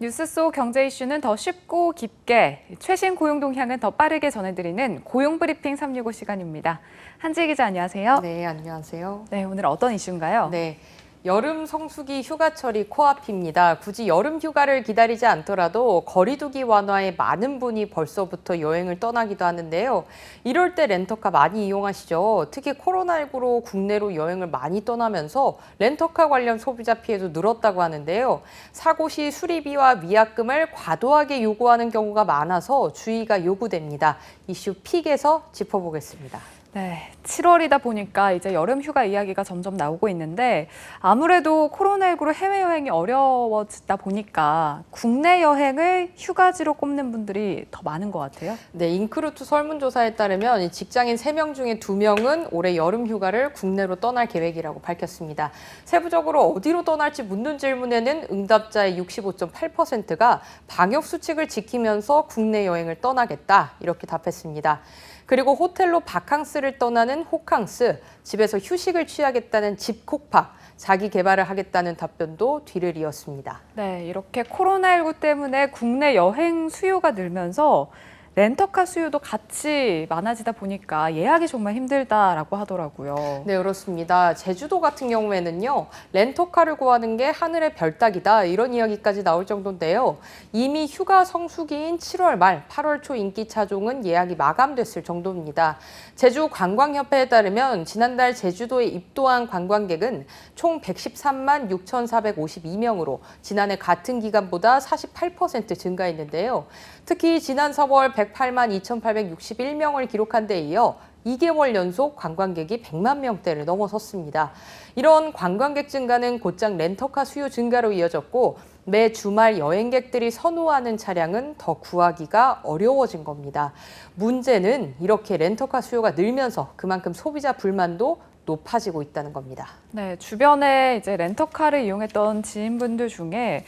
뉴스 속 경제 이슈는 더 쉽고 깊게, 최신 고용 동향은 더 빠르게 전해드리는 고용 브리핑 365 시간입니다. 한지혜 기자 안녕하세요. 네, 안녕하세요. 네, 오늘 어떤 이슈인가요? 네. 여름 성수기 휴가철이 코앞입니다. 굳이 여름 휴가를 기다리지 않더라도 거리두기 완화에 많은 분이 벌써부터 여행을 떠나기도 하는데요. 이럴 때 렌터카 많이 이용하시죠. 특히 코로나19로 국내로 여행을 많이 떠나면서 렌터카 관련 소비자 피해도 늘었다고 하는데요. 사고 시 수리비와 위약금을 과도하게 요구하는 경우가 많아서 주의가 요구됩니다. 이슈 픽에서 짚어보겠습니다. 네, 7월이다 보니까 이제 여름 휴가 이야기가 점점 나오고 있는데 아무래도 코로나19로 해외여행이 어려워지다 보니까 국내 여행을 휴가지로 꼽는 분들이 더 많은 것 같아요. 네, 인크루트 설문조사에 따르면 직장인 3명 중에 2명은 올해 여름 휴가를 국내로 떠날 계획이라고 밝혔습니다. 세부적으로 어디로 떠날지 묻는 질문에는 응답자의 65.8%가 방역 수칙을 지키면서 국내 여행을 떠나겠다 이렇게 답했습니다. 그리고 호텔로 바캉스를 떠나는 호캉스, 집에서 휴식을 취하겠다는 집콕파, 자기 개발을 하겠다는 답변도 뒤를 이었습니다. 네, 이렇게 코로나19 때문에 국내 여행 수요가 늘면서 렌터카 수요도 같이 많아지다 보니까 예약이 정말 힘들다라고 하더라고요. 네, 그렇습니다. 제주도 같은 경우에는요, 렌터카를 구하는 게 하늘의 별 따기다 이런 이야기까지 나올 정도인데요. 이미 휴가 성수기인 7월 말, 8월 초 인기 차종은 예약이 마감됐을 정도입니다. 제주관광협회에 따르면 지난달 제주도에 입도한 관광객은 총 113만 6,452명으로 지난해 같은 기간보다 48% 증가했는데요. 특히 지난 4월 108만 2,861명을 기록한 데 이어 2개월 연속 관광객이 100만 명대를 넘어섰습니다. 이런 관광객 증가는 곧장 렌터카 수요 증가로 이어졌고 매 주말 여행객들이 선호하는 차량은 더 구하기가 어려워진 겁니다. 문제는 이렇게 렌터카 수요가 늘면서 그만큼 소비자 불만도 높아지고 있다는 겁니다. 네, 주변에 이제 렌터카를 이용했던 지인분들 중에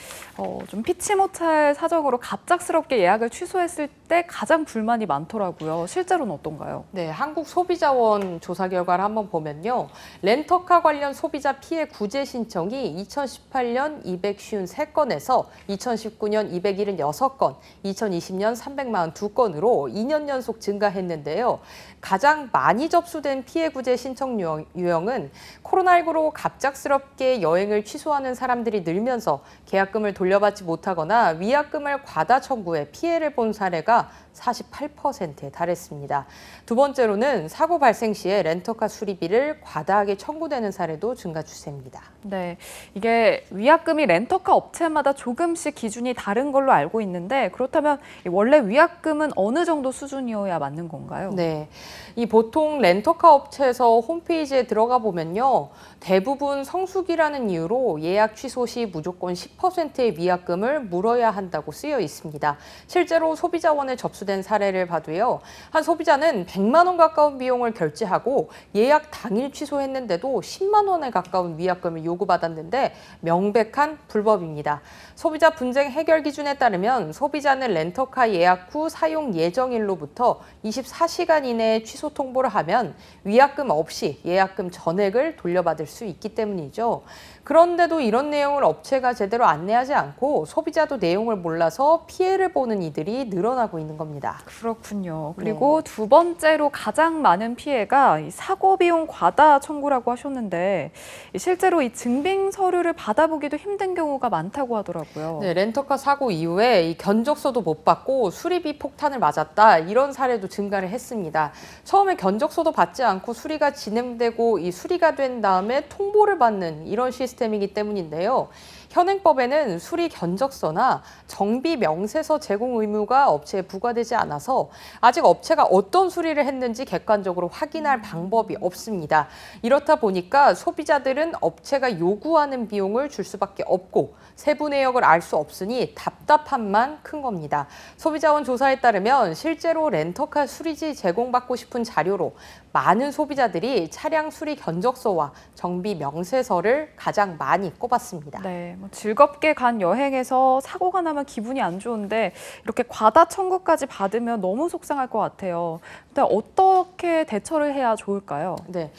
좀 피치 못할 사정으로 갑작스럽게 예약을 취소했을 때 가장 불만이 많더라고요. 실제로는 어떤가요? 네, 한국소비자원 조사 결과를 한번 보면요. 렌터카 관련 소비자 피해 구제 신청이 2018년 253건에서 2019년 276건, 2020년 342건으로 2년 연속 증가했는데요. 가장 많이 접수된 피해 구제 신청 유형은 코로나19로 갑작스럽게 여행을 취소하는 사람들이 늘면서 계약금을 돌려받지 못하거나 위약금을 과다 청구해 피해를 본 사례가 48%에 달했습니다. 두 번째로는 사고 발생 시에 렌터카 수리비를 과다하게 청구되는 사례도 증가 추세입니다. 네, 이게 위약금이 렌터카 업체마다 조금씩 기준이 다른 걸로 알고 있는데 그렇다면 원래 위약금은 어느 정도 수준이어야 맞는 건가요? 네, 이 보통 렌터카 업체에서 홈페이지에 들어가 보면요. 대부분 성수기라는 이유로 예약 취소 시 무조건 10%의 위약금을 물어야 한다고 쓰여 있습니다. 실제로 소비자원에 접수된 사례를 봐도요. 한 소비자는 100만 원 가까운 비용을 결제하고 예약 당일 취소했는데도 10만 원에 가까운 위약금을 요구받았는데 명백한 불법입니다. 소비자 분쟁 해결 기준에 따르면 소비자는 렌터카 예약 후 사용 예정일로부터 24시간 이내에 취소 통보를 하면 위약금 없이 예약금 전액을 돌려받을 수 있기 때문이죠. 그런데도 이런 내용을 업체가 제대로 안내하지 않고 소비자도 내용을 몰라서 피해를 보는 이들이 늘어나고 있는 겁니다. 그렇군요. 그리고 두 번째로 가장 많은 피해가 이 사고 비용 과다 청구라고 하셨는데 실제로 이 증빙 서류를 받아보기도 힘든 경우가 많다고 하더라고요. 네, 렌터카 사고 이후에 이 견적서도 못 받고 수리비 폭탄을 맞았다 이런 사례도 증가를 했습니다. 처음에 견적서도 받지 않고 수리가 진행되고 이 수리가 된 다음에 통보를 받는 이런 시스템이기 때문인데요. 현행법에는 수리 견적서나 정비 명세서 제공 의무가 업체에 부과되지 않아서 아직 업체가 어떤 수리를 했는지 객관적으로 확인할 방법이 없습니다. 이렇다 보니까 소비자들은 업체가 요구하는 비용을 줄 수밖에 없고 세부 내역을 알 수 없으니 답답함만 큰 겁니다. 소비자원 조사에 따르면 실제로 렌터카 수리지 제공받고 싶은 자료로 많은 소비자들이 차량 수리 견적서와 정비 명세서를 가장 많이 꼽았습니다. 네, 뭐 즐겁게 간 여행에서 사고가 나면 기분이 안 좋은데 이렇게 과다 청구까지 받으면 너무 속상할 것 같아요. 근데 어떻게 대처를 해야 좋을까요? 네.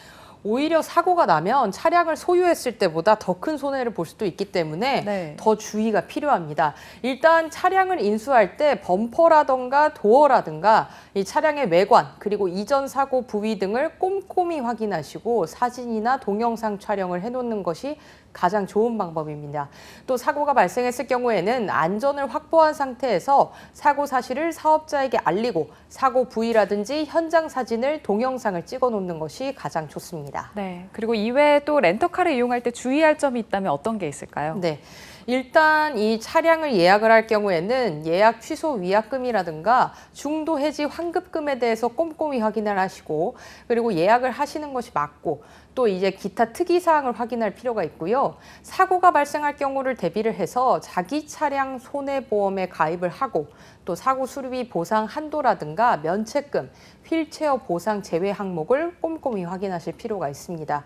오히려 사고가 나면 차량을 소유했을 때보다 더 큰 손해를 볼 수도 있기 때문에 네. 더 주의가 필요합니다. 일단 차량을 인수할 때 범퍼라던가 도어라든가 이 차량의 외관 그리고 이전 사고 부위 등을 꼼꼼히 확인하시고 사진이나 동영상 촬영을 해놓는 것이 가장 좋은 방법입니다. 또 사고가 발생했을 경우에는 안전을 확보한 상태에서 사고 사실을 사업자에게 알리고 사고 부위라든지 현장 사진을 동영상을 찍어 놓는 것이 가장 좋습니다. 네. 그리고 이외에 또 렌터카를 이용할 때 주의할 점이 있다면 어떤 게 있을까요? 네. 일단 이 차량을 예약을 할 경우에는 예약 취소 위약금이라든가 중도 해지 환급금에 대해서 꼼꼼히 확인을 하시고 그리고 예약을 하시는 것이 맞고 또 이제 기타 특이사항을 확인할 필요가 있고요. 사고가 발생할 경우를 대비를 해서 자기 차량 손해보험에 가입을 하고 또 사고 수리비 보상 한도라든가 면책금, 휠체어 보상 제외 항목을 꼼꼼히 확인하실 필요가 있습니다.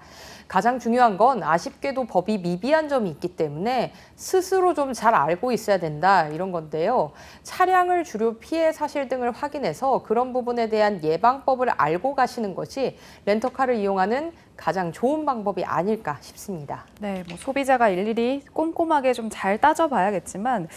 가장 중요한 건 아쉽게도 법이 미비한 점이 있기 때문에 스스로 좀 잘 알고 있어야 된다 이런 건데요. 차량을 주로 피해 사실 등을 확인해서 그런 부분에 대한 예방법을 알고 가시는 것이 렌터카를 이용하는 가장 좋은 방법이 아닐까 싶습니다. 네, 뭐 소비자가 일일이 꼼꼼하게 좀 잘 따져봐야겠지만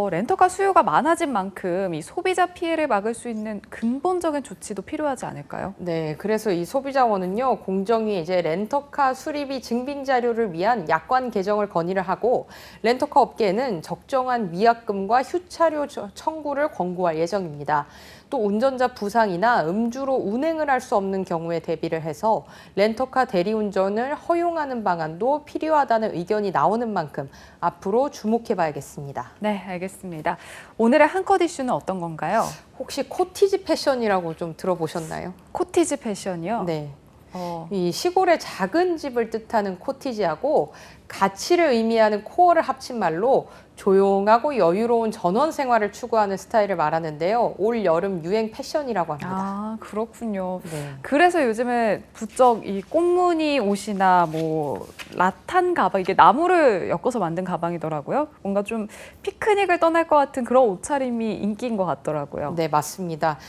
렌터카 수요가 많아진 만큼 이 소비자 피해를 막을 수 있는 근본적인 조치도 필요하지 않을까요? 네, 그래서 이 소비자원은요, 공정위 이제 렌터카 수리비 증빙 자료를 위한 약관 개정을 건의를 하고 렌터카 업계에는 적정한 위약금과 휴차료 청구를 권고할 예정입니다. 또 운전자 부상이나 음주로 운행을 할 수 없는 경우에 대비를 해서 렌터카 대리운전을 허용하는 방안도 필요하다는 의견이 나오는 만큼 앞으로 주목해 봐야겠습니다. 네, 알겠습니다. 오늘의 한컷 이슈는 어떤 건가요? 혹시 코티지 패션이라고 좀 들어보셨나요? 코티지 패션이요? 네. 어, 이 시골의 작은 집을 뜻하는 코티지하고 가치를 의미하는 코어를 합친 말로 조용하고 여유로운 전원 생활을 추구하는 스타일을 말하는데요. 올 여름 유행 패션이라고 합니다. 아, 그렇군요. 네. 그래서 요즘에 부쩍 이 꽃무늬 옷이나 뭐 라탄 가방, 이게 나무를 엮어서 만든 가방이더라고요. 뭔가 좀 피크닉을 떠날 것 같은 그런 옷차림이 인기인 것 같더라고요. 네, 맞습니다.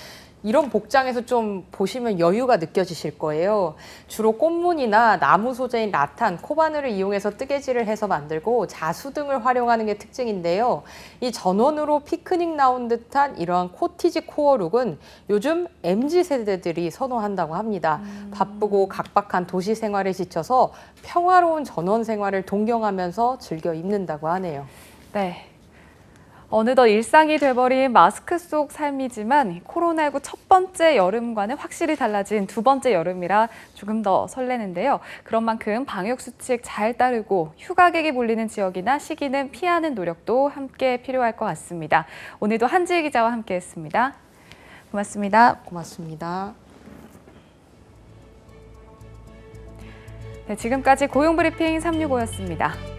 이런 복장에서 좀 보시면 여유가 느껴지실 거예요. 주로 꽃무늬나 나무 소재인 라탄, 코바늘을 이용해서 뜨개질을 해서 만들고 자수 등을 활용하는 게 특징인데요. 이 전원으로 피크닉 나온 듯한 이러한 코티지 코어 룩은 요즘 MZ세대들이 선호한다고 합니다. 바쁘고 각박한 도시 생활에 지쳐서 평화로운 전원 생활을 동경하면서 즐겨 입는다고 하네요. 네. 어느덧 일상이 돼버린 마스크 속 삶이지만 코로나19 첫 번째 여름과는 확실히 달라진 두 번째 여름이라 조금 더 설레는데요. 그런 만큼 방역수칙 잘 따르고 휴가객이 몰리는 지역이나 시기는 피하는 노력도 함께 필요할 것 같습니다. 오늘도 한지혜 기자와 함께했습니다. 고맙습니다. 고맙습니다. 네, 지금까지 고용브리핑 365였습니다.